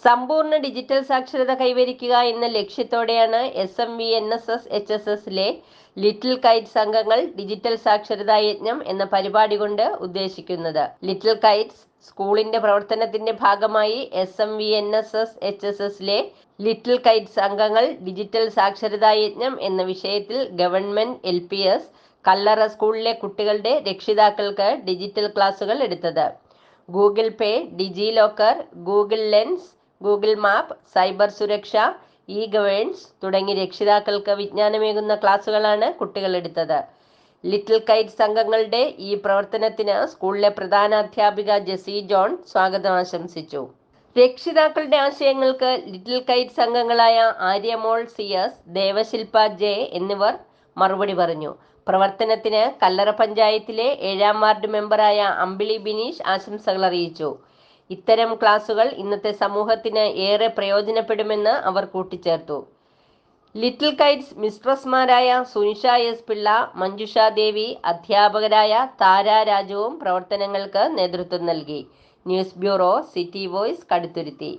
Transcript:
സമ്പൂർണ്ണ ഡിജിറ്റൽ സാക്ഷരത കൈവരിക്കുക എന്ന ലക്ഷ്യത്തോടെയാണ് SMVNSS-HSSലെ ലിറ്റിൽ കൈറ്റ്സ് അംഗങ്ങൾ ഡിജിറ്റൽ സാക്ഷരതാ യജ്ഞം എന്ന പരിപാടി കൊണ്ട് ഉദ്ദേശിക്കുന്നത്. ലിറ്റിൽ കൈറ്റ്സ് സ്കൂളിന്റെ പ്രവർത്തനത്തിന്റെ ഭാഗമായി SMVNSS-HSSലെ ലിറ്റിൽ കൈറ്റ്സ് അംഗങ്ങൾ ഡിജിറ്റൽ സാക്ഷരതാ യജ്ഞം എന്ന വിഷയത്തിൽ ഗവൺമെന്റ് LPS കല്ലറ സ്കൂളിലെ കുട്ടികളുടെ രക്ഷിതാക്കൾക്ക് ഡിജിറ്റൽ ക്ലാസുകൾ എടുത്തത്. Google Pay, DigiLocker, Google Lens, Google map, cyber സുരക്ഷ, ഗവേൺസ് തുടങ്ങി രക്ഷിതാക്കൾക്ക് വിജ്ഞാനമേകുന്ന ക്ലാസുകളാണ് കുട്ടികൾ എടുത്തത്. ലിറ്റിൽ കൈറ്റ്സ് അംഗങ്ങളുടെ ഈ പ്രവർത്തനത്തിന് സ്കൂളിലെ പ്രധാനാധ്യാപിക ജെസി ജോൺ സ്വാഗതം ആശംസിച്ചു. രക്ഷിതാക്കളുടെ ആശയങ്ങൾക്ക് ലിറ്റിൽ കൈറ്റ്സ് അംഗങ്ങളായ ആര്യമോൾ CS, ദേവശില്പ J എന്നിവർ മറുപടി പറഞ്ഞു. പ്രവർത്തനത്തിന് കല്ലറ പഞ്ചായത്തിലെ 7ാം വാർഡ് മെമ്പറായ അമ്പിളി ബിനീഷ് ആശംസകൾ അറിയിച്ചു. ഇത്തരം ക്ലാസുകൾ ഇന്നത്തെ സമൂഹത്തിന് ഏറെ പ്രയോജനപ്പെടുമെന്ന് അവർ കൂട്ടിച്ചേർത്തു. ലിറ്റിൽ കൈറ്റ്സ് മിസ്ട്രസ്മാരായ സുനിഷ S പിള്ള, മഞ്ജുഷ ദേവി, അധ്യാപകരായ താര രാജുവും പ്രവർത്തനങ്ങൾക്ക് നേതൃത്വം നൽകി. News bureau, city voice, Kaduthuruthy.